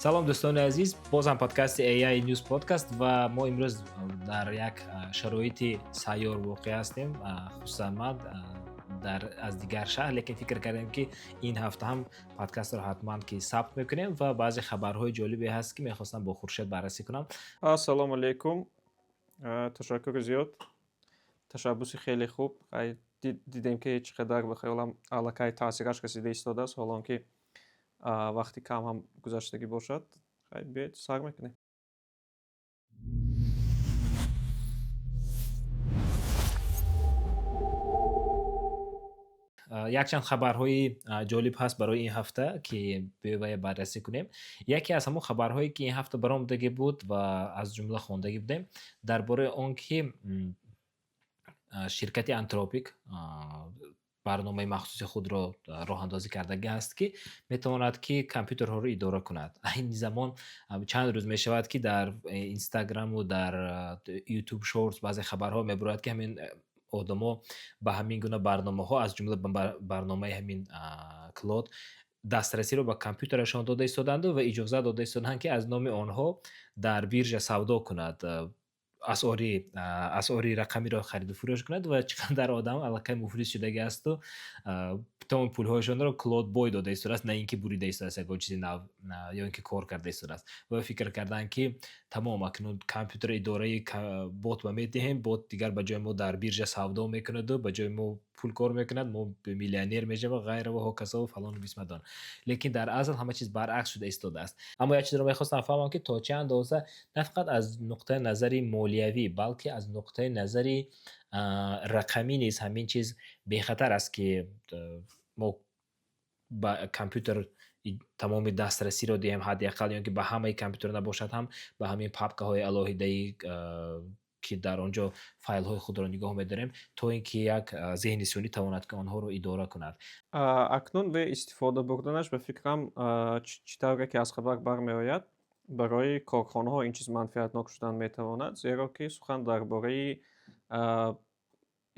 салом дӯстони азиз, боз ҳам подкасти AI News Podcast ва мо имрӯз дар як шароити сайёр воқеъ ҳастем. Хусусан ман аз дигар шаҳр, лекин фикр кардем ки ин ҳафта ҳам подкастро ҳатман ки сабт мекунем ва баъзе хабарҳои ҷолибе ҳаст ки мехостам бо Хуршед баррасӣ кунам. Ассалому алайкум. Ташаккури зиёд. Ташаббуси хеле хуб. Дидем ки чӣ қадар ба хаёлам аллакай таъсираш расида истодааст, ҳолон ки вақти кам ҳам гузаштагӣ бошад. Биёед сар мекунем. Якчанд хабарҳои ҷолиб ҳаст барои ин ҳафта ки бевая баррасӣ кунем. Яке аз ҳамон хабарҳое ки ин ҳафта баромадагӣ буд ва аз ҷумла хондагӣ будем дар бораи он ки ширкати Anthropic барномаи махсуси худро роҳандозӣ кардагӣ ҳаст ки метавонад ки компютерҳоро идора кунад. Ин замон чанд рӯз мешавад ки дар Instagram-у дар YouTube Shorts баъзе хабарҳо мебурояд ки ҳамин одамо ба ҳамин гуна барномаҳо аз ҷумла барномаи ҳамин Claude дастрасиро ба компютерашон дода истоданду ва иҷозат дода истоданд ки аз номи онҳо дар биржа савдо кунад, асъори рақамиро хариду фурӯш кунад ва чӣ қадар одам аллакай муфлис шудагӣ асту тамоми пулҳояшонро Claude Boy дода истодааст, на ин ки бурида истодааст ягон чизи нав ё ин ки кор карда истодааст. Ва фикр карданд ки тамом акнун компютер идораи бот ба медиҳем, бот дигар ба ҷои мо дар биржа савдо мекунаду ба ҷои мо пул кор мекунад, мо миллионер мешавем ва ғайра ва ҳокасо фалону бисмадон. Лекин дар азл ҳама чиз баръакс шуда истодааст. Аммо як чизро мехостам фаҳмам ки то чӣ андоза на фақат аз нуқтаи назари молиявӣ, балки аз нуқтаи назари рақамӣ низ ҳамин чиз бехатар аст ки мо ба компютер тамоми дастрасиро диҳем, ҳадди ақал ё ин ки ба ҳамаи компютер набошад ҳам ба ҳамин папкаҳои алоҳидаи ки дар он ҷо файлҳои худро нигоҳ медорем, то ин ки як зеҳни сунӣ тавонад ки онҳоро идора кунад. Акнун бе истифода бурданаш ба фикрам чӣ тавре ки аз хабар бармеояд, барои корхонаҳо ин чиз манфиатнок шудан метавонад, зеро ки сухан дар бораи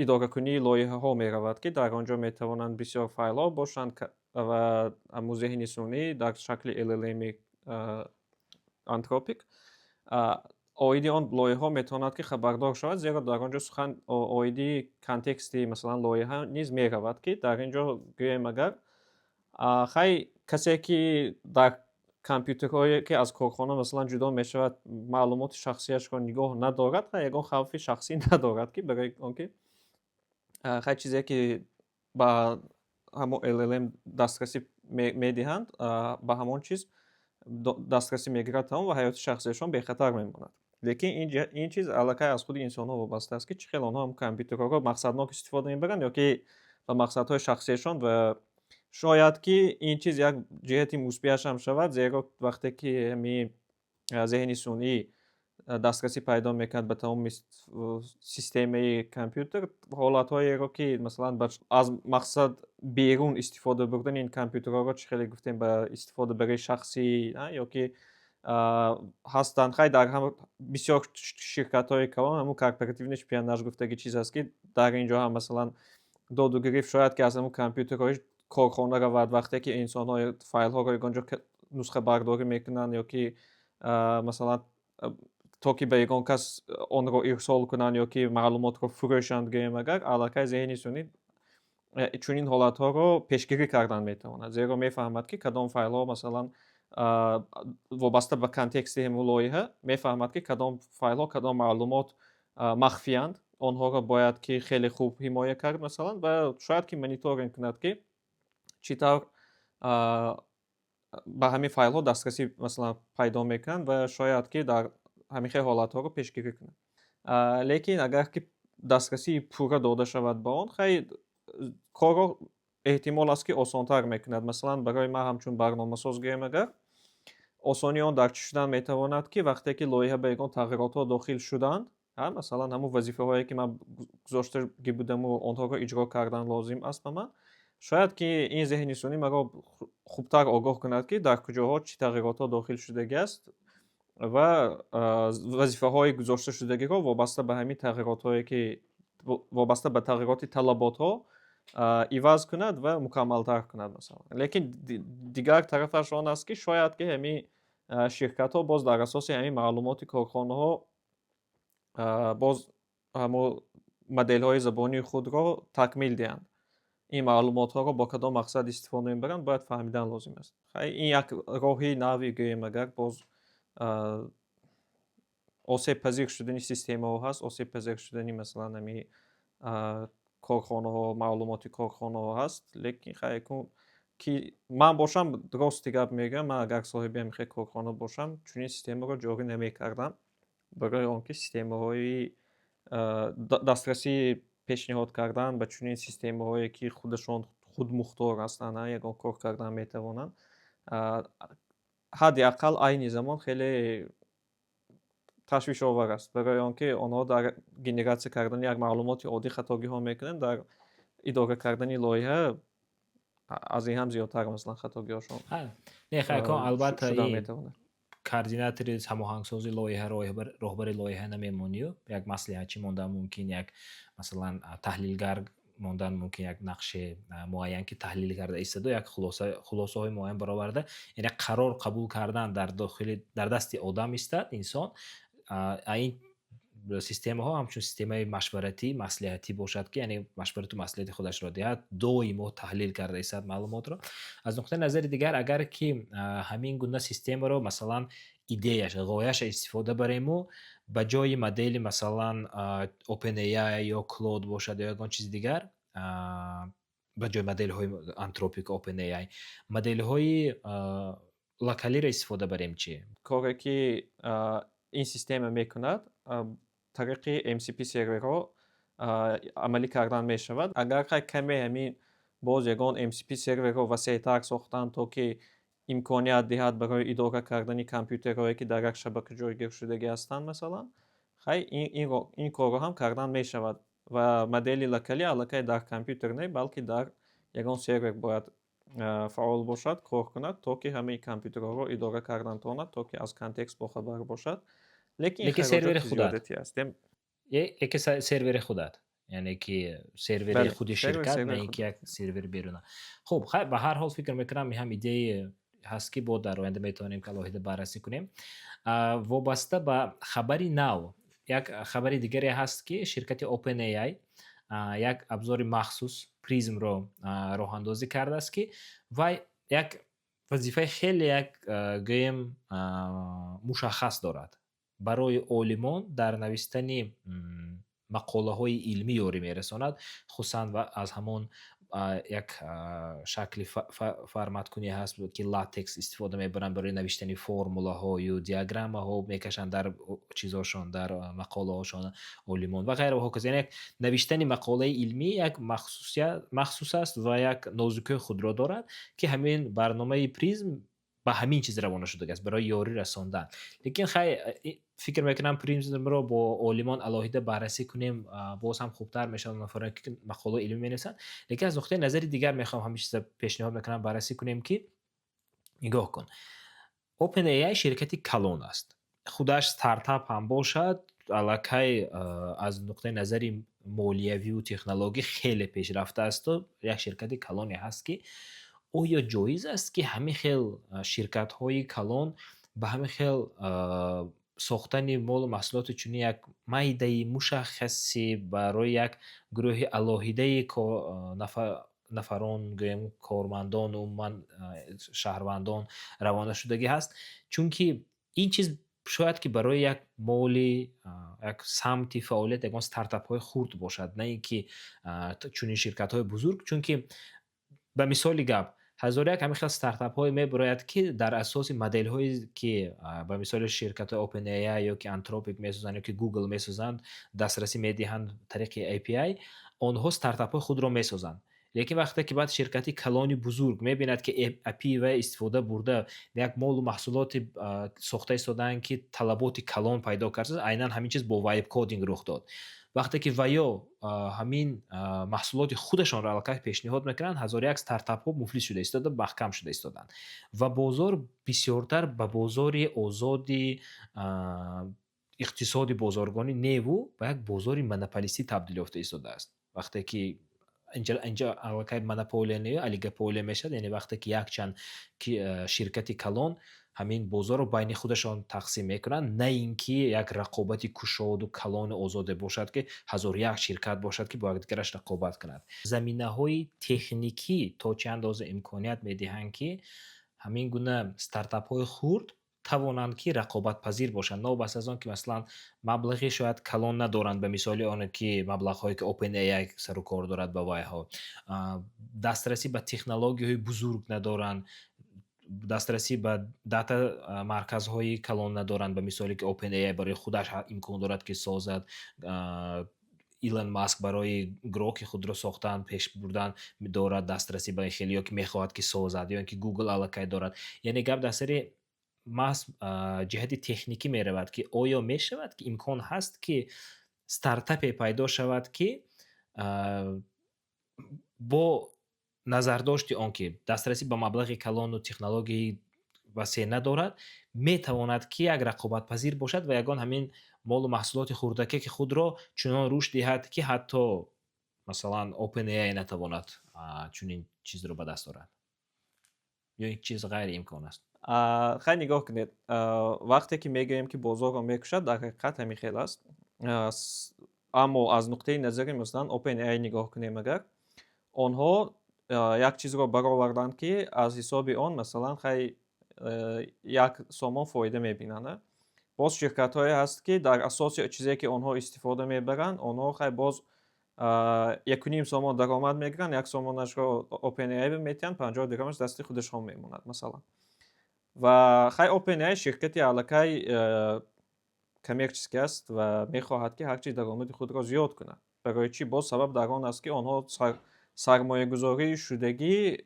идоракунии лоиҳаҳо меравад, ки дар он ҷо метавонанд бисёр файлҳо бошанд ва ҳамун зеҳни сунӣ дар шакли LLM-и Anthropic оиди он лоиҳаҳо метавонад ки хабардор шавад, зеро дар он ҷо сухан оиди контексти масалан лоиҳа низ меравад, ки дар ин ҷо гӯем агар хай касе ки дар компютерҳое ки аз корхона масалан ҷудо мешавад, маълумоти шахсиашро нигоҳ надорад, хай ягон хавфи шахсӣ надорад, ки барои он ки хай чизе ки ба ҳамон LLM дастрасӣ медиҳанд, ба ҳамон чиз дастрасӣ мегирад тамом ва ҳаёти шахсиашон бехатар мемонад. Лекин ин чиз аллакай аз худи инсонҳо вобаста аст, ки чӣ хел онҳо ҳам компютерҳоро мақсаднок истифода мебаранд ё ки ба мақсадҳои шахсиашон, ва шояд ки ин чиз як ҷиҳати мусбиаш ҳам шавад, зеро вақте ки ҳамин зеҳни сунъӣ дастрасӣ пайдо мекунад ба тамоми системаи компютер, ҳолатҳоеро ки масалан аз мақсад берун истифода бурдани ин компютерҳоро чӣ хеле гуфтем ба истифода барои шахсӣ ё ки ҳастанд. Хай дар бисёр ширкатҳои калон ҳамун корпоративни шпионаж гуфтаги чиз аст, ки дар ин ҷо ҳам масалан доду гирифт шояд ки аз ҳамун компютерҳои корхона равад, вақте ки инсонҳо файлҳоро ягон ҷо нусхабардорӣ мекунанд ё ки масалан то ки ба ягон кас онро ирсол кунанд ё ки маълумотро фурӯшанд, гӯем агар аллакай зеҳни сунӣ чунин ҳолатҳоро пешгирӣ кардан метавонад, зеро мефаҳмад ки кадом файлҳо масалан вобаста ба контексти ҳамун лоиҳа мефаҳмад ки кадом файлҳо кадом маълумот махфиянд, онҳоро бояд ки хеле хуб ҳимоя кард масалан, ва шояд ки мониторинг кунад ки чӣ тавр ба ҳамин файлҳо дастрасӣ масалан пайдо мекунанд ва шояд ки дар ҳамин хел ҳолатҳоро пешгирӣ кунад. Лекин агар ки дастрасии пурра дода шавад ба он, хай корро эҳтимол аст ки осонтар мекунад. Масалан барои ман ҳамчун барномасоз гӯем агар, осони он дар чӣ шудан метавонад ки вақте ки лоиҳа ба ягон тағйиротҳо дохил шуданд, масалан ҳамун вазифаҳое ки ман гузоштагӣ будаму онҳоро иҷро кардан лозим аст ба ман, шояд ки ин зеҳни сунӣ маро хубтар огоҳ кунад ки дар куҷоҳо чӣ тағйиротҳо дохил шудагӣ аст ва вазифаҳои гузошташудагиро вобаста ба ҳамин тағйиротҳое ки вобаста ба тағйироти талаботҳо иваз кунад ва мукаммалтар кунад масалан. Лекин дигар тарафаш он аст ки шояд ки ҳамин ширкатҳо боз дар асоси ҳамин маълумоти корхонаҳо боз ҳамо моделҳои забонии худро такмил диҳанд. Ин маълумотҳоро бо кадом мақсад истифода мебаранд, бояд фаҳмидан лозим аст. Ин як роҳи нави гӯем агар боз осебпазир шудани системаҳо ҳаст, осебпазир шудани масалан ҳами корхонаҳо, маълумоти корхонаҳо ҳаст. Лекин якун ки ман бошам, рости гап мегӯям, ман агар соҳиби ҳамин корхона бошам, чунин системаро ҷорӣ намекардам, барои он ки системаҳои дастрасии пешниҳод кардан ба чунин системаҳое ки худашон худмухтор ҳастанд, ягон кор кардан метавонанд, ҳадди ақал айни замон хеле ташвишовар аст, барои он ки онҳо дар генератсия кардани як маълумоти оддӣ хатогиҳо мекунанд, дар идора кардани лоиҳа аз ин ҳам зиёдтар масалан хатогиҳошон не хайкон албатта шудан метавонад. координатори ҳамоҳангсози лоиҳа, роҳбари лоиҳа намемонию, як маслиҳатчӣ мондан мумкин, як масалан таҳлилгар мондан мумкин, як нақши муайян ки таҳлил карда истоду як хулосаҳои муайян бароварда, яъне қарор қабул кардан дар дасти одам истад, инсон. Ин системаҳо ҳамчун системаи машваратӣ, маслиҳатӣ бошад ки яъне машварату маслиҳати худашро диҳад, доимо таҳлил карда истад маълумотро. Аз нуқтаи назари дигар, агар ки ҳамин гуна системаро масалан идеяша, ғояша истифода барему, ба ҷои модели масалан OpenAI ё Claude бошад ё ягон чизи дигар, ба ҷои моделҳои Anthropic, OpenAI, моделҳои локалиро истифода барем чӣ? Коре ки ин система мекунад, тариқи MCP серверҳо амалӣ кардан мешавад. Агар каме ҳамин боз ягон MCP серверҳо васеътар сохтанд, то ки имконият диҳад барои идора кардани компютерҳое ки дар як шабака ҷойгир шудагӣ ҳастанд масалан, ин корро ҳам кардан мешавад ва модели локалӣ аллакай дар компютер не, балки дар ягон сервер бояд фаъол бошад, кор кунад, то ки ҳамаи компютерҳоро идора кардан тавонад, то ки аз контекст бохабар бошад. Лекин сервери худат. зиёдати аст. Лекин сервери худат, яъне ки сервери худи ширкат, не ин ки як сервери беруна. Хуб, ба ҳар ҳол фикр мекунам ин ҳам идеи ҳаст ки бо дар оянда метавонем ки алоҳида баррасӣ кунем. Вобаста ба хабари нав, як хабари дигаре ҳаст ки ширкати OpenAI як абзори махсус Prismро роҳандозӣ кардааст ки вай як вазифаи хеле як гӯем мушаххас дорад. Барои олимон дар навистани мақолаҳои илмӣ ёрӣ мерасонад, хусусан аз ҳамон як шакли форматкунӣ ҳаст ки латекс истифода мебаранд барои навиштани формулаҳо ё диаграммаҳо мекашанд дар чизошон, дар мақолаҳошон олимон ва ғайра ва ҳоказо. Яъне навиштани мақолаи илмӣ як махсус аст ва як нозукии худро дорад ки ҳамин барномаи Prism ба ҳамин чиз равона шудагааст, барои ёрӣ расондан. Лекин фикр мекунам Prismро бо олимон алоҳида баррасӣ кунем, боз ҳам хубтар мешавад нафароне ки мақолаи илмӣ менависанд. Лекин аз нуқтаи назари дигар мехоҳам ҳамин чиза пешниҳод мекунам баррасӣ кунем ки нигоҳ кун, OpenAI ширкати калон аст. Худаш стартап ҳам бошад, аллакай аз нуқтаи назари молиявию технологӣ хеле пешрафта асту як ширкати калоне ҳаст ки оё ҷоиз аст ки ҳамин хел ширкатҳои калон ба ҳамин хел сохтани молу маҳсулоти чунин як майдаи мушаххаси барои як гурӯҳи алоҳидаи нафарон, гӯем кормандон, умуман шаҳрвандон равона шудагӣ ҳаст. Чунки ин чиз шояд ки барои як моли, як самти фаъолият ягон стартапҳои хурд бошад, на ин ки чунин ширкатҳои бузург. Чунки ба мисоли гап, ҳазор як ҳамин хел стартапҳое мебарояд ки дар асоси моделҳое ки ба мисоли ширкатҳои OpenAI ё ки Anthropic месозанд ё ки Google месозанд, дастрасӣ медиҳанд тариқи API, онҳо стартапҳои худро месозанд. Лекин вақте ки баъд ширкати калони бузург мебинад ки API ва истифода бурда як молу маҳсулоти сохта истодаанд ки талаботи калон пайдо карда, айнан ҳамин чиз бо vibe coding рух дод. Вақте ки ваё ҳамин маҳсулоти худашонро аллакай пешниҳод мекунанд, ҳазор як стартапҳо муфлис шуда истода, маҳкам шуда истоданд ва бозор бисёртар ба бозори озоди иқтисоди бозоргонӣ неву ба як бозори монополистӣ табдил ёфта истодааст. Вақте ки инҷа аллакай монополия не олигополия мешавад, яъне вақте ки якчанд ширкати калон ҳамин бозорро байни худашон тақсим мекунанд, на ин ки як рақобати кушоду калону озоде бошад, ки ҳазору як ширкат бошад, ки бо якдигараш рақобат кунад. Заминаҳои техникӣ то чӣ андоза имконият медиҳанд, ки ҳамин гуна стартапҳои хурд тавонанд ки рақобатпазир бошанд, новобаста аз он ки маслан маблағи шояд калон надоранд, ба мисоли оне ки маблағҳое ки OpenAI сару кор дорад ба вайҳо, дастрасӣ ба технологияҳои бузург надоранд, дастрасӣ ба дата марказҳои калон надоранд, ба мисоле ки OpenAI барои худаш имкон дорад ки созад, Илон Маск барои гроҳи худро сохтан, пеш бурдан дорад дастрасӣ ба хелиё ки мехоҳад ки созад, ё ин ки Google аллакай дорад. Яъне гап дар сари маҳз ҷиҳати техникӣ меравад, ки оё мешавад ки имкон ҳаст ки стартапе пайдо шавад, ки бо назардошти он ки дастрасӣ ба маблағи калону технологияи васеъ надорад, метавонад ки як рақобатпазир бошад ва ягон ҳамин молу маҳсулоти хурдаке ки худро чунон рушд диҳад, ки ҳатто масалан OpenAI натавонад чунин чизро ба даст орад. Ё ин чиз ғайриимкон аст. Хай нигоҳ кунед. Вақте ки мегӯем ки бозорро мекушад, дар ҳақиқат ҳамин хел аст. Аммо аз нуқтаи назари масалан OpenAI нигоҳ кунем агар, онҳо як чизро бароварданд, ки аз ҳисоби он масалан хай як сомон фоида мебинанд. Боз ширкатҳое ҳаст, ки дар асоси чизе ки онҳо истифода мебаранд, онҳо хай боз 1.5 сомон даромад мегиранд, 1 сомонашро OpenAI метиҳанд, 50 дирҳамаш дасти худашон мемонад масалан. Ва хай OpenAI ширкати аллакай коммерческий аст ва мехоҳад ки ҳарчи даромади худро зиёд кунад. Барои чӣ? Боз сабаб дар он аст, ки онҳо сармоягузории шудагӣ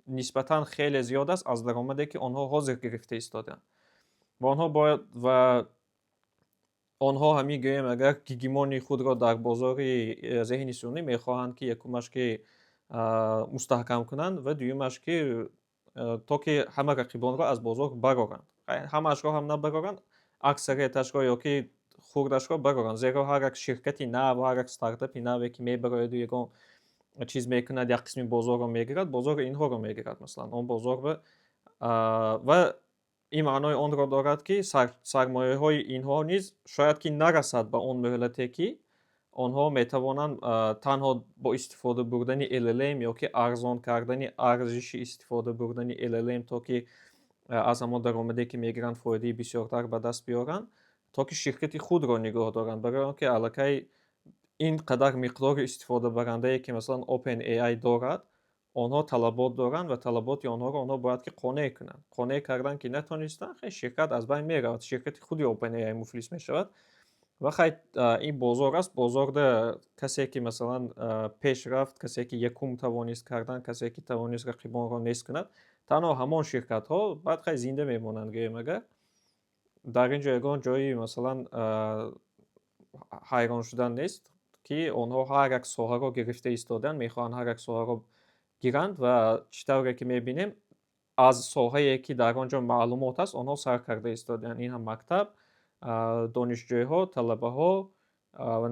нисбатан хеле зиёд аст аз даромаде ки онҳо ҳозир гирифта истоданд. Ва онҳо бояд ва онҳо ҳамин гӯем агар гигимони худро дар бозори зеҳни сунъӣ мехоҳанд, ки якумаш ки мустаҳкам кунанд ва дуюмаш ки то ки ҳама рақибонро аз бозор бароранд. Ҳамаашро ҳам набароранд, аксарияташро ё ки хурдашро бароранд. Зеро ҳар як ширкати нав, ҳар як стартапи наве ки мебарояду ягон чиз мекунад, як қисми бозорро мегирад, бозори инҳоро мегирад маслан. Он бозор ва ин маънои онро дорад, ки сармояҳои инҳо низ шояд ки нарасад ба он муҳлате, ки онҳо метавонанд танҳо бо истифода бурдани LLM ё ки арзон кардани арзиши истифода бурдани LLM, то ки аз ҳамон даромаде ки мегиранд фоидаи бисёртар ба даст биёранд, то ки ширкати худро нигоҳ доранд. Барои он ки аллакай ин қадар миқдори истифодабарандае ки масалан OpenAI дорад, онҳо талабот доранд ва талаботи онҳоро онҳо бояд ки қонеъ кунанд. Қонеъ кардан ки натонистанд, хай ширкат аз байн меравад, ширкати худи OpenAI муфлис мешавад. Ва хай ин бозор аст, бозорда касе ки масалан пеш рафт, касе ки якум тавонист кардан, касе ки тавонист рақибонро нест кунад, танҳо ҳамон ширкатҳо баъд хай зинда мемонанд гӯем агар. Дар ин ҷо ягон ҷои масалан ҳайрон шудан нест, ки онҳо ҳар як соҳаро гирифта истоданд, мехоҳанд ҳар як соҳаро гиранд ва чӣ тавре ки мебинем, аз соҳае ки дар он ҷо маълумот аст, онҳо сар карда истоданд. Ин ҳам мактаб, донишҷӯйҳо, талабаҳо ва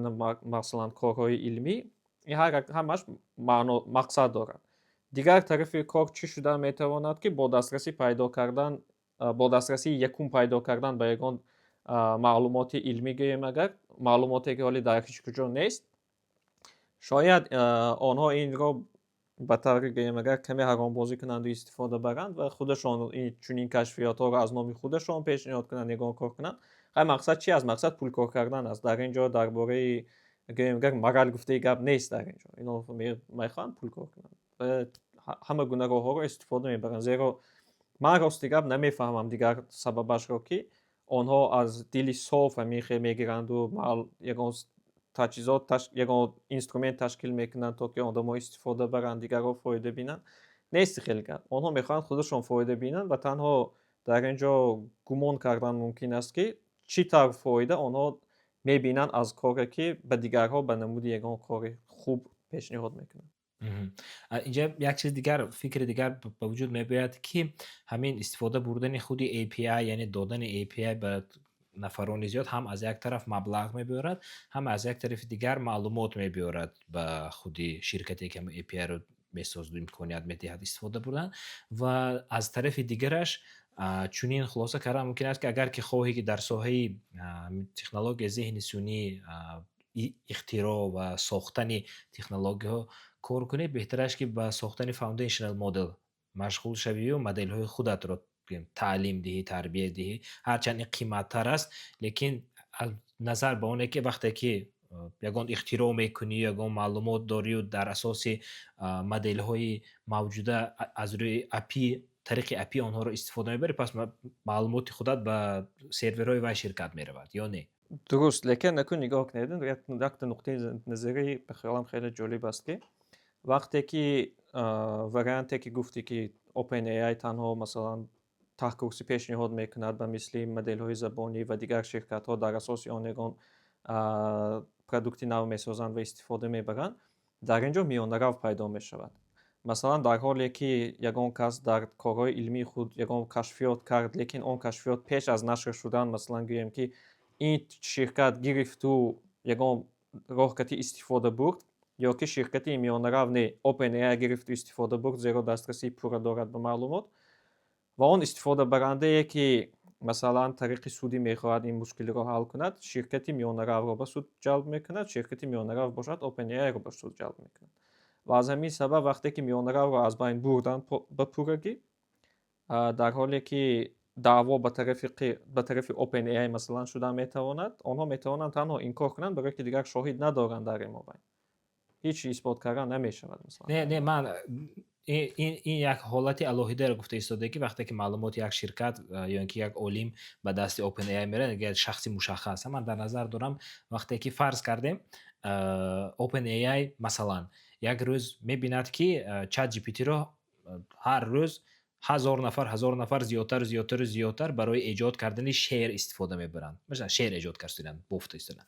масалан корҳои илмӣ, ин ҳамаш мақсад дорад. Дигар тарафи кор чӣ шуда метавонад, ки бо дастрасӣ пайдо кардан, бо дастрасии якум пайдо кардан ба ягон маълумоти илмӣ гӯем агар, маълумоте ки ҳоли дар ҳеҷ куҷо нест, шояд онҳо инро ба таври гӯем агар каме ҳаромбозӣ кунанду истифода баранд ва худашон чунин кашфиётҳоро аз номи худашон пешниҳод кунанд, ягон кор кунанд. Хай мақсад чи аст? Мақсад пулкор кардан аст. Дар ин ҷо дар бораи гӯем агар марал гуфтаи гап нест дар ин ҷо. Инҳо мехоҳанд пулкор кунанд. Ҳама гуна роҳҳоро истифода мебаранд. Зеро ман рости гап намефаҳмам дигар сабабашро, ки онҳо аз дили соф ҳамин хел мегиранду ягон таҷҳизот, ягон инструмент ташкил мекунанд, то ки одамо истифода баранд, дигарҳо фоида бинанд. Нест хел гап. Онҳо мехоҳанд худашон фоида бинанд ва танҳо дар ин ҷо гумон кардан мумкин аст, ки чӣ тавр фоида онҳо мебинанд аз коре ки ба дигарҳо ба намуди ягон кори хуб пешниҳод мекунанд. Инҷа як чизи дигар, фикри дигар ба вуҷуд меояд, ки ҳамин истифода бурдани худи API, яъне додани API ба нафарони зиёд ҳам аз як тараф маблағ мебиёрад, ҳам аз як тарафи дигар маълумот мебиёрад ба худи ширкате ки API-ро месозад, имконият медиҳад истифода бурдан, ва аз тарафи дигараш чунин хулоса кардан мумкин аст ки агар ки хоҳӣ ки дар соҳаи технология зеҳни сунъӣ ихтироъ ва сохтани технологияҳо кор кунӣ, беҳтараш ки ба сохтани foundational model машғул шавию моделҳои худатро таълим диҳӣ, тарбия диҳӣ. Ҳарчанд ин қимматтар аст, лекин аз назар ба оне ки вақте ки ягон ихтироъ мекунӣ, ягон маълумот дорию дар асоси моделҳои мавҷуда аз рӯи API тариқи API онҳоро истифода мебарӣ, пас маълумоти худат ба серверҳои вай ширкат меравад, ё не? дуруст, лекин накун нигоҳ кунедин, якта нуқтаи назарӣ ба хаёлам хеле ҷолиб аст ки вақте ки варианте ки гуфтӣ ки OpenAI танҳо масалан таҳкурсӣ пешниҳод мекунад ба мисли моделҳои забонӣ ва дигар ширкатҳо дар асоси он ягон продукти нав месозанд ва истифода мебаранд, дар ин ҷо миёнарав пайдо мешавад. Масалан дар ҳоле ки ягон кас дар корҳои илмии худ ягон кашфиёт кард, лекин он кашфиёт пеш аз нашр шудан, масалан гӯем ки ин ширкат гирифту ягон роҳкати истифода бурд, ё ки ширкати миёнаравни OpenAI гирифту истифода бурд, зеро дастрасии пурра дорад ба маълумот, ва он истифодабарандае ки масалан тариқи судӣ мехоҳад ин мушкилиро ҳал кунад, ширкати миёнаравро ба суд ҷалб мекунад, ширкати миёнарав бошад OpenAI-ро ба суд ҷалб мекунад. Ва аз ҳамин сабаб вақте ки миёнаравро аз байн бурданд ба пуррагӣ, дар ҳоле ки даъво ба тарафи OpenAI масалан шуда метавонад, онҳо метавонанд танҳо инкор кунанд, барое ки дигар шоҳид надоранд дар ин мобайн. ҳеҷ исбот кардан намешавад масалан. Не, ман ин як ҳолати алоҳидаро гуфта истода ки вақте ки маълумоти як ширкат ё ин ки як олим ба дасти OpenAI меравад, як шахси мушаххас. Ман дар назар дорам вақте ки фарз кардем OpenAI масалан як рӯз мебинад ки ChatGPT-ро ҳар рӯз ҳазор нафар зиёдтару барои эҷод кардани шеър истифода мебаранд. Мисалан шеър эҷод карданд, бофта истоданд.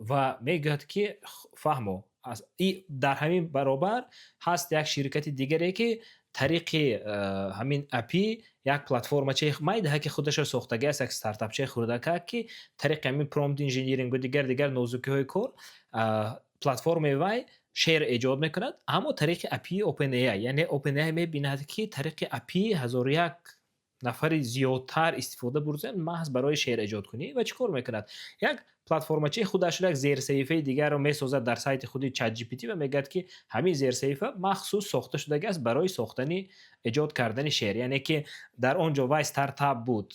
Ва мегӯяд ки фаҳмо дар ҳамин баробар ҳаст як ширкати дигаре ки тариқи ҳамин API як платформачаи майдаҳа ки худашро сохтагааст, як стартапчаи хурдакак ки тариқи ҳамин prompt engineering ва дигар нозукиҳои кор платформаи вай шеър эҷод мекунад, аммо тариқи API OpenAI, яъне OpenAI мебинад ки тариқи API ҳазору як нафари зиёдтар истифода бурданд маҳз барои шеър эҷодкунӣ ва чӣ кор мекунад? Як платформачаи худашро як зерсаҳифаи дигарро месозад дар сайти худи ChatGPT ва мегӯяд ки ҳамин зерсаҳифа махсус сохта шудагааст барои сохтани эҷод кардани шеър. Яъне ки дар он ҷо вай стартап буд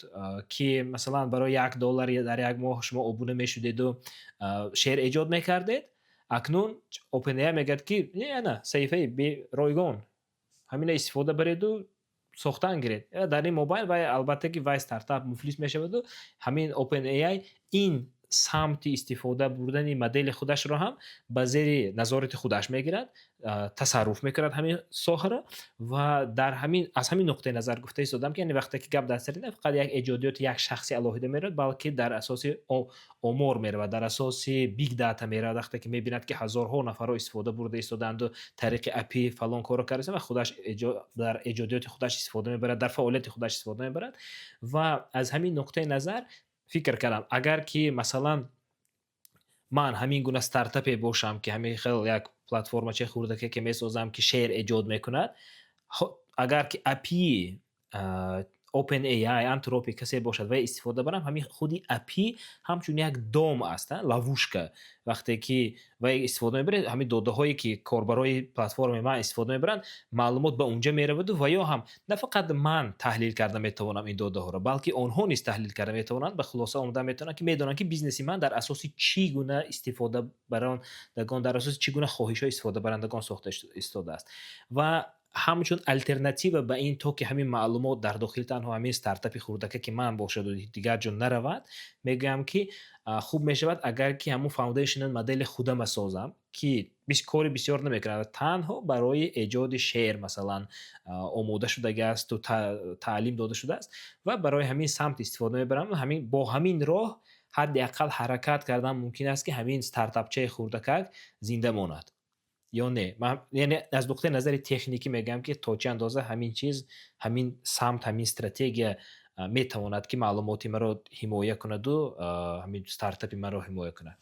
ки масалан барои $1 дар як моҳ шумо обуна мешудеду шеър эҷод мекардед, акнун OpenAI мегӯяд ки не саҳифаи беройгон, ҳамина истифода бареду сохтан гиред. Дар ин мобайн вай албатта ки вай стартап муфлис мешаваду ҳамин OpenAI ин самти истифода бурдани модели худашро ҳам ба зери назорати худаш мегирад, тасарруф мекунад ҳамин соҳаро ва дар ҳамин аз ҳамин нуқтаи назар гуфта истодам ки яъне вақте ки гап дар сари не фақат як эҷодиёти як шахси алоҳида меравад, балки дар асоси омор меравад, дар асоси big data меравад. Вақте ки мебинад ки ҳазорҳо нафарро истифода бурда истоданду тариқи API фалон корро карданд ва худаш дар эҷодиёти худаш истифода мебарад, дар фаъолияти худаш истифода мебарад. Ва аз ҳамин нуқтаи назар фикр кардам, агар ки масалан ман ҳамин гуна стартапе бошам ки ҳамин хел як платформачаи хурдаке ки месозам ки шеър эҷод мекунад, агар ки API OpenAI, Anthropic касе бошад ва истифода барам, ҳамин худи API ҳамчун як дом аст, ловушка. Вақте ки вай истифода мебарад, ҳамин додаҳое ки корбарои платформаи ман истифода мебаранд, маълумот ба унҷа мераваду ва ё ҳам на фақат ман таҳлил карда метавонам ин додаҳоро, балки онҳо низ таҳлил карда метавонанд. Ба хулоса омада метавонанд ки медонанд ки бизнеси ман дар асоси чӣ гуна истифода барандагон, дар асоси чӣ гуна хоҳишҳои истифодабарандагон сохта истодааст. Ва ҳамчун алтернатива ба ин, то ки ҳамин маълумот дар дохили танҳо ҳамин стартапи хурдаке ки ман бошаду дигар ҷо наравад, мегӯям ки хуб мешавад агар ки ҳамун foundational модели худама созам ки кори бисёр намекунад, танҳо барои эҷоди шеър масалан омода шудагаасту таълим дода шудааст ва барои ҳамин самт истифода мебарам. Бо ҳамин роҳ ҳадди аққал ҳаракат кардан мумкин аст ки ҳамин стартапчаи хурдакак зинда монад ё не. Яъне аз нуқтаи назари техникӣ мегӯям ки то чӣ андоза ҳамин чиз, ҳамин самт, ҳамин стратегия метавонад ки маълумоти маро ҳимоя кунаду ҳамин стартапи маро ҳимоя кунад.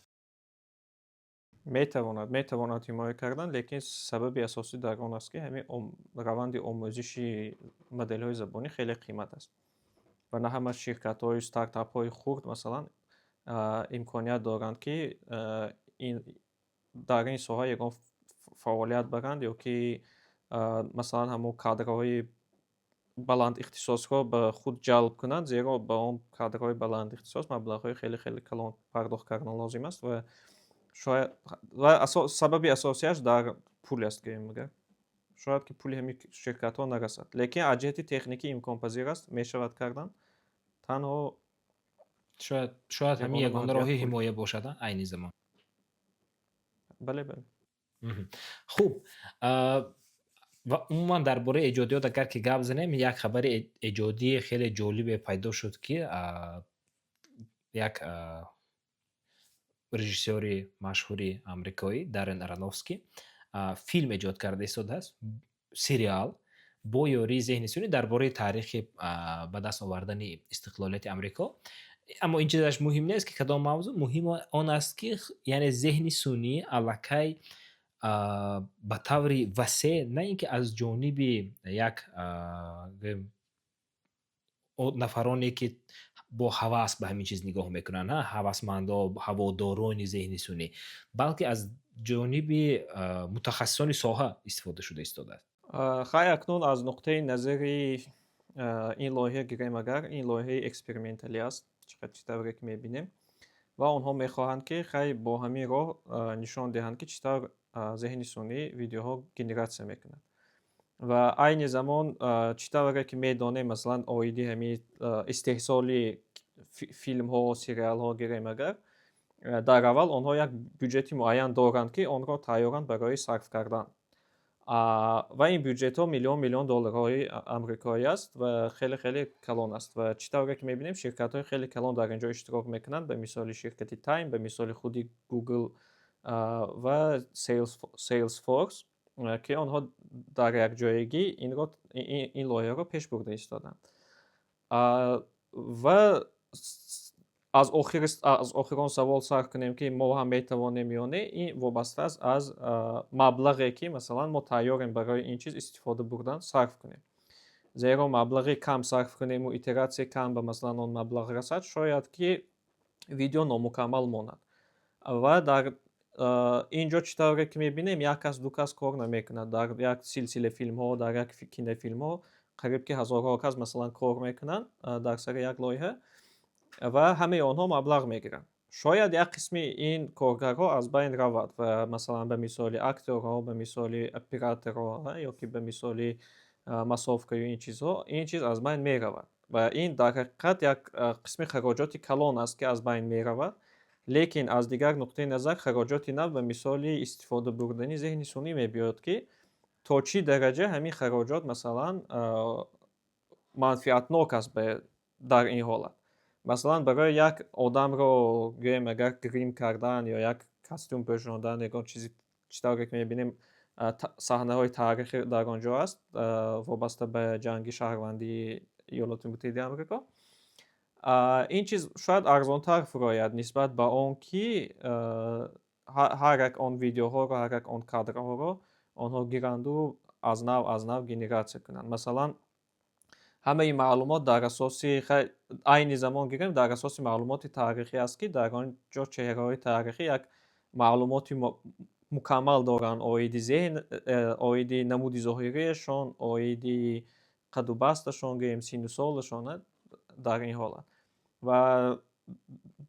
метавонад ҳимоя кардан, лекин сабаби асосӣ дар он аст ки ҳамин раванди омӯзиши моделҳои забонӣ хеле қимат аст ва на ҳама ширкатҳои стартапҳои хурд масалан имконият доранд ки дар ин соҳа ягон фаъолият баранд ё ки масалан ҳамон кадрҳои баландихтисосро ба худ ҷалб кунанд, зеро ба он кадрҳои баландихтисос маблағҳои хеле калон пардохт кардан лозим аст ва шояд сабаби асосияш дар пул аст гӯем агар. Шояд ки пули ҳамин ширкатҳо нарасад. Лекин аз ҷиҳати техникӣ имконпазир аст, мешавад кардан. Танҳо шояд ҳамин ягона ягона роҳи пул. ҳимоя бошад айни замон. Бале. хуб, ва умуман дар бораи эҷодиёт агар ки гап занем, як хабари эҷодии хеле ҷолибе пайдо шуд ки як режиссёри машҳури амрикоӣ Даррен Аронофский филм эҷод карда истодааст, сериал бо ёрии зеҳни сунӣ дар бораи таърихи ба даст овардани истиқлолияти Амрико. Аммо ин чизаш муҳим нест ки кадом мавзӯъ, муҳим он аст ки яъне зеҳни сунӣ аллакай ба таври васеъ на ин ки аз ҷониби як нафароне ки бо ҳавас ба ҳамин чиз нигоҳ мекунанд, ҳавасмандо, ҳаводорони зеҳни сунӣ, балки аз ҷониби мутахассисони соҳа истифода шуда истодааст. Хай акнун аз нуқтаи назари ин лоиҳа гирем агар, ин лоиҳаи эксперименталӣ аст, чӣ тавре ки мебинем ва онҳо мехоҳанд ки хай бо ҳамин роҳ нишон диҳанд ки чӣ тавр зеҳни сунӣ видеоҳо генератсия мекунад. Ва айни замон чӣ тавре ки медонем масалан оиди ҳамин истеҳсоли филмҳо, сериалҳо гирем агар, дар аввал онҳо як бюҷети муайян доранд ки онро тайёранд барои сарф кардан. Ва ин бюҷетҳо миллион долларҳои амрикоӣ аст ва хеле калон аст ва чӣ тавре ки мебинем ширкатҳои хеле калон дар инҷо иштирок мекунанд, ба мисоли ширкати Time, ба мисоли худи Google ва Salesforce, ки онҳо дар якҷоягӣ ин лоиҳаро пеш бурда истоданд. Ва аз охир он савол сар кунем ки мо ҳам метавонем ё не, ин вобаста аст аз маблағе ки масалан мо тайёрем барои ин чиз истифода бурдан сарф кунем. Зеро маблағи кам сарф кунему, итератсияи кам ба масалан он маблағ расад, шояд ки видео номукаммал монад. Ва дар инҷо чӣ тавре ки мебинем, як кас ду кас кор намекунад. Дар як силсила филмҳо, дар як кинофилмҳо қариб ки ҳазорҳо кас масалан кор мекунанд дар сари як лоиҳа ва ҳамаи онҳо маблағ мегиранд. Шояд як қисми ин коргарҳо аз байн равад ва масалан ба мисоли актёрҳо, ба мисоли операторҳо ё ки ба мисоли масовкаю ин чиз аз байн меравад. Ва ин дар ҳақиқат як қисми хароҷоти калон аст ки аз байн меравад. Лекин аз дигар нуқтаи назар хароҷоти нав ба мисоли истифода бурдани зеҳни сунӣ мебиёд ки то чӣ дараҷа ҳамин хароҷот масалан манфиатнок аст дар ин ҳолат. Масалан барои як одамро гӯем агар грим кардан ё як костюм пӯшондан, ягон чизи чӣ тавре ки мебинем саҳнаҳои таърихӣ дар он ҷо аст, вобаста ба ҷанги шаҳрвандии Иёлоти Муттаҳидаи Амрико. Ин чиз шояд арзонтар фурояд нисбат ба он ки ҳар як он видеоҳоро, ҳар як он кадрҳоро онҳо гиранду аз нав генератсия кунанд. Масалан ҳамаи маълумот дар асоси айни замон гирем дар асоси маълумоти таърихӣ аст ки дар он ҷо чеҳраҳои таърихӣ як маълумоти мукаммал доранд, оиди зеҳн, оиди намуди зоҳирияшон, оиди қаду басташон, гӯем сину солашон дар ин ҳолат. Ва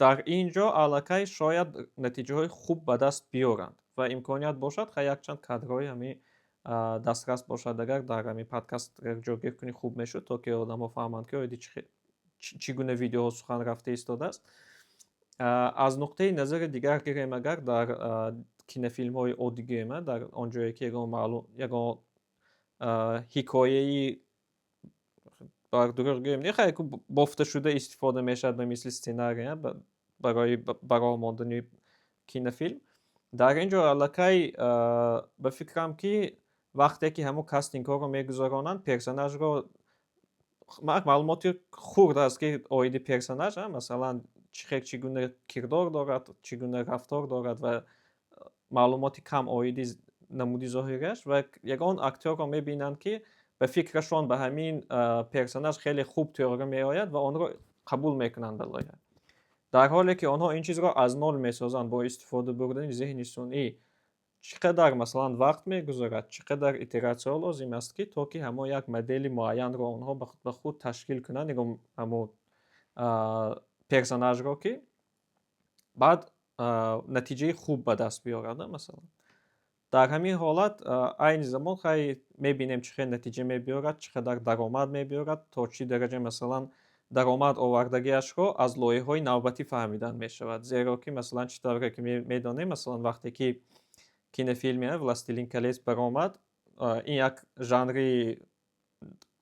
дар ин ҷо аллакай шояд натиҷаҳои хуб ба даст биёранд ва имконият бошад хай якчанд кадрҳои ҳамин дастрас бошад агар дар ҳамин подкаст ҷойгир кунӣ хуб мешуд, то ки одамҳо фаҳманд ки оиди чӣ гуна видеоҳо сухан рафта истодааст. Аз нуқтаи назари дигар гирем агар дар кинофилмҳои оддӣ гӯем, дар он ҷое ки ягон ҳикояи бар дурӯғ гӯем не хай бофташуда истифода мешавад ба мисли сценарий барои бароҳ мондани кинофилм. Дар ин ҷо аллакай ба фикрам ки вақте ки ҳамон кастингҳоро мегузаронанд, персонажро маълумоти хурд аст ки оиди персонаж, масалан чӣ гуна кирдор дорад, чӣ гуна рафтор дорад ва маълумоти кам оиди намуди зоҳир гашт ва ягон актерро мебинанд ки ба фикрашон ба ҳамин персонаж хеле хуб тӯъра меояд ва онро қабул мекунанд ба лоиҳа. дар ҳоле ки онҳо ин чизро аз нол месозанд бо истифода бурдани зеҳни сунъӣ, чӣ қадар масалан вақт мегузарад, чӣ қадар итератсия лозим аст ки то ки ҳамо як модели муайянро онҳо ба худ ташкил кунанд ҳамо персонажро ки баъд натиҷаи хуб ба даст биёрад масалан. дар ҳамин ҳолат айни замон хай мебинем чӣ хел натиҷа мебиёрад, чӣ қадар даромад мебиёрад, то чӣ дараҷа масалан даромад овардагиашро аз лоиҳаҳои навбатӣ фаҳмидан мешавад. Зеро ки масалан чӣ тавре ки медонем масалан вақте ки кинофилми «Властелин колец» баромад, ин як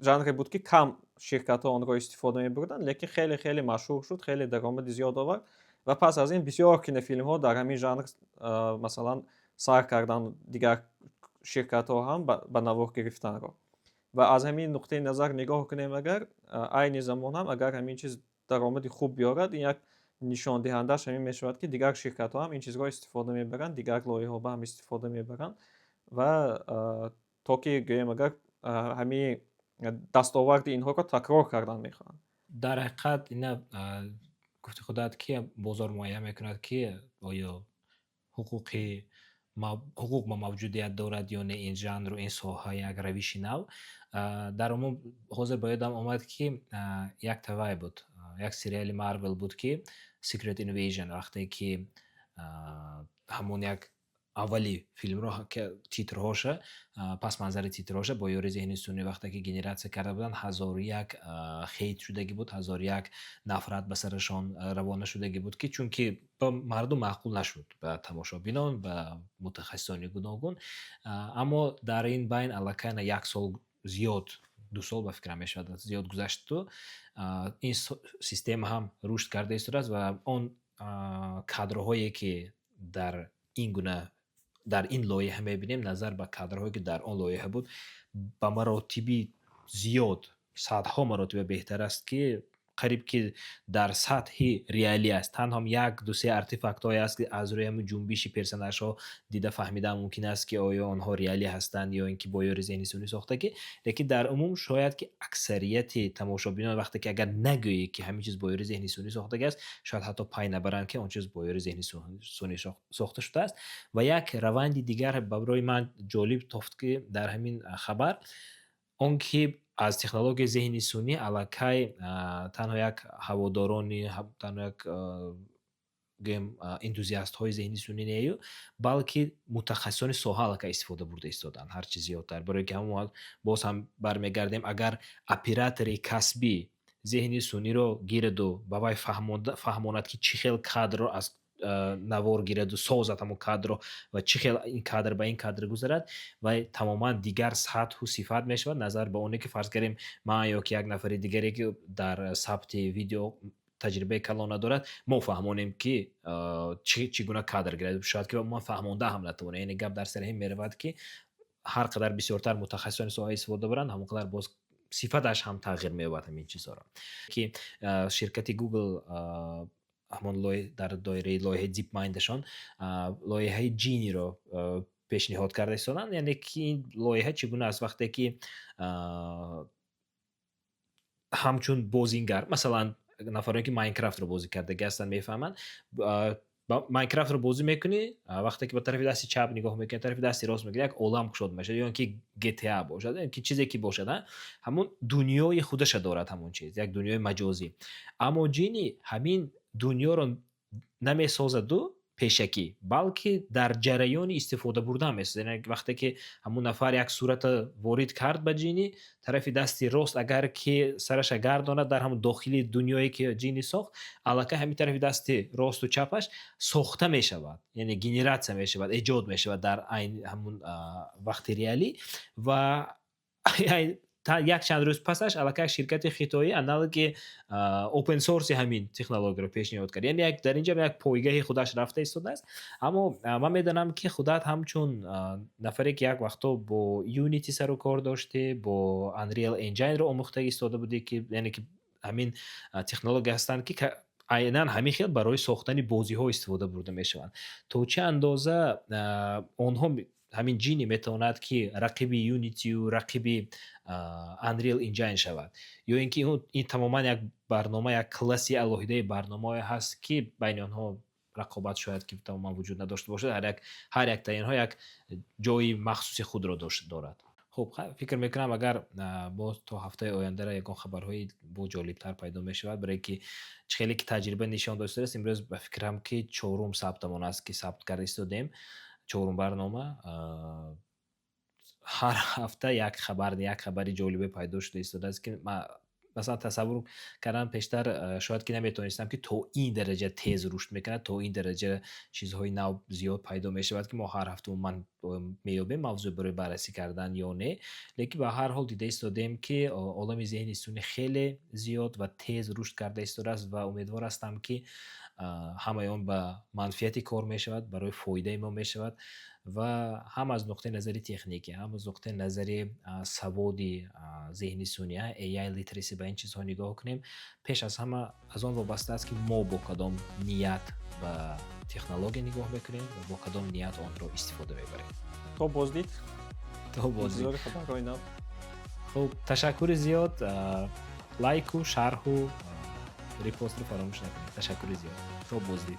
жанре буд ки кам ширкатҳо онро истифода мебурданд, лекин хеле машҳур шуд, хеле даромади зиёд овард ва пас аз ин бисёр кинофилмҳо дар ҳамин жанр масалан сар кардан дигар ширкатҳо ҳам ба навор гирифтанро. ва аз ҳамин нуқтаи назар нигоҳ кунем агар айни замон ҳам агар ҳамин чиз даромади хуб биёрад, ин як нишондиҳандааш ҳамин мешавад ки дигар ширкатҳо ҳам ин чизро истифода мебаранд, дигар лоиҳаҳо ба ҳам истифода мебаранд ва то ки гӯем агар ҳамин дастоварди инҳоро такрор кардан мехоҳанд. дар ҳақиқат ина гуфти худат ки бозор муайян мекунад ки оё ҳуқуқ ба мавҷудият дорад ё не ин жанру ин соҳа як равиши нав. Дар умум ҳозир ба ёдам омад ки як тавай буд, як сериали Marvel буд ки Secret Invasion, вақте ки ҳамон як аввали филмро титрҳоша пасманзари титрҳоша бо ёрии зеҳни сунъӣ вақте ки генератсия карда буданд, ҳазору як хейт шудагӣ буд, ҳазору як нафрат ба сарашон равона шудагӣ буд ки чунки ба мардум маъқул нашуд, ба тамошобинон, ба мутахассисони гуногун. Аммо дар ин байн аллакайна як сол зиёд, 2 сол ба фикрам мешавад зиёд гузашту, ин система ҳам рушд карда истодааст ва он кадрҳое ки дар ин гуна дар ин лоиҳа мебинем назар ба кадрҳое ки дар он лоиҳа буд ба маротиби зиёд, садҳо маротиба беҳтар аст ки қариб ки дар сатҳи реалӣ аст. Танҳо як ду-се артефактҳое аст ки аз рӯи ҳамин ҷунбиши персонажҳо дида фаҳмидан мумкин аст ки оё онҳо реалӣ ҳастанд ё ин ки бо ёрии зеҳни сунъӣ сохтагӣ. Лекин дар умум шояд ки аксарияти тамошобинон вақте ки агар нагӯӣ ки ҳамин чиз бо ёрии зеҳни сунъӣ сохтагӣ аст, шояд ҳатто пай набаранд ки он чиз бо ёрии зеҳни сунъӣ сохта шудааст. Ва як раванди дигар ба барои ман ҷолиб тофт ки дар ҳамин хабар он ки аз технологияи зеҳни сунъӣ аллакай танҳо як ҳаводорони танҳо як гӯем энтузиастҳои зеҳни сунъӣ нею, балки мутахассисони соҳа аллакай истифода бурда истоданд ҳарчи зиёдтар. Барое ки ҳамон боз ҳам бармегардем, агар оператори касбӣ зеҳни сунъиро гираду ба вай фаҳмонад ки чӣ хел кадрро аз навор гираду созад ҳамон кадрро ва чӣ хел ин кадр ба ин кадр гузарад, вай тамоман дигар сатҳу сифат мешавад назар ба оне ки фарз карем ман ё ки як нафари дигаре ки дар сабти видео таҷрибаи калона дорад, мо фаҳмонем ки чӣ гуна кадр гирад. Шояд ки ман фаҳмонда ҳам натавонем. Яъне гап дар сари ҳин меравад ки ҳар қадар бисёртар мутахассисони соҳа истифода баранд, ҳамон қадар боз сифаташ ҳам тағйир меёбад ҳамин чизҳоро. Ки ширкати Google ҳамон дар доираи лоиҳаи DeepMind-ашон лоиҳаи Genie-ро пешниҳод карда истоданд. Яъне ки ин лоиҳа чӣ гуна аст вақте ки ҳамчун бозингар масалан нафароне ки Minecraft-ро бозӣ кардагӣ ҳастанд мефаҳманд. Minecraft-ро бозӣ мекунӣ, вақте ки ба тарафи дасти чап нигоҳ мекунӣ, тарафи дасти рост мекунӣ, як олам кушод мешавад ё ин ки GTA бошад, ё ин ки чизе ки бошад, ҳамон дунёи худаша дорад ҳамон чиз, як дунёи маҷозӣ. Аммо Genie ҳамин дунёро намесозаду пешакӣ, балки дар ҷараёни истифода бурдан месозад. Яъне вақте ки ҳамон нафар як сурата ворид кард ба Genie, тарафи дасти рост агар ки сараша гардонад дар ҳамон дохили дунёе ки Genie сохт, аллакай ҳамин тарафи дасти росту чапаш сохта мешавад, яъне генератсия мешавад, эҷод мешавад дар айни ҳамон вақти реалӣ. Ва як чанд рӯз пасаш аллакай ширкати хитоӣ аналоги open source ҳамин технологияро пешниҳод кард. Яъне дар ин ҷо як пойгаҳи худаш рафта истодааст. Аммо ман медонам ки худат ҳамчун нафаре ки як вақтҳо бо Unity сару кор доштӣ, бо Unreal Engine-ро омӯхта истода будӣ ки яъне ки ҳамин технология ҳастанд ки айнан ҳамин хел барои сохтани бозиҳо истифода бурда мешаванд. То чӣ андоза онҳо ҳамин ҷини метавонад ки рақиби Unity-ю, рақиби Unreal Engine шавад? Ё ин ки ин тамоман як барнома, як класси алоҳидаи барномае ҳаст, ки байни онҳо рақобат шояд ки тамоман вуҷуд надошта бошад. Ҳар якта инҳо як ҷойи махсуси худро дорад. хуб, фикр мекунам агар боз то ҳафтаи ояндара ягон хабарҳои бо ҷолибтар пайдо мешавад, барое ки хеле ки таҷриба нишон додааст. Имрӯз ба фикрам ки 4 сабтамон аст ки сабт карда истодем. 4 барнома ҳар ҳафта як хабари ҷолибе пайдо шуда истодааст, ки масалан тасаввур кардам пештар шояд ки наметонистам ки то ин дараҷа тез рушд мекунад, то ин дараҷа чизҳои нав зиёд пайдо мешавад, ки мо ҳар ҳафта умуман меёбем мавзӯъ барои баррасӣ кардан ё не. Лекин ба ҳар ҳол дида истодем, ки олами зеҳни инсонӣ хеле зиёд ва тез рушд карда истодааст ва умедвор ҳастам, ки ҳамаи он ба манфиати кор мешавад, барои фоидаи мо мешавад ва ҳам аз нуқтаи назари техникӣ, ҳам аз нуқтаи назари саводи зеҳни сунъа, AI literacy ба ин чизҳо нигоҳ кунем. Пеш аз ҳама аз он вобаста аст, ки мо бо кадом ният ба технология нигоҳ мекунем ва бо кадом ният онро истифода мебарем. То боздид. То боздид. Интизори хабарҳои нав. хуб, ташаккури зиёд. Лайку, шарҳу репостро фаромӯш накунед. Ташаккури зиёд. То боздид.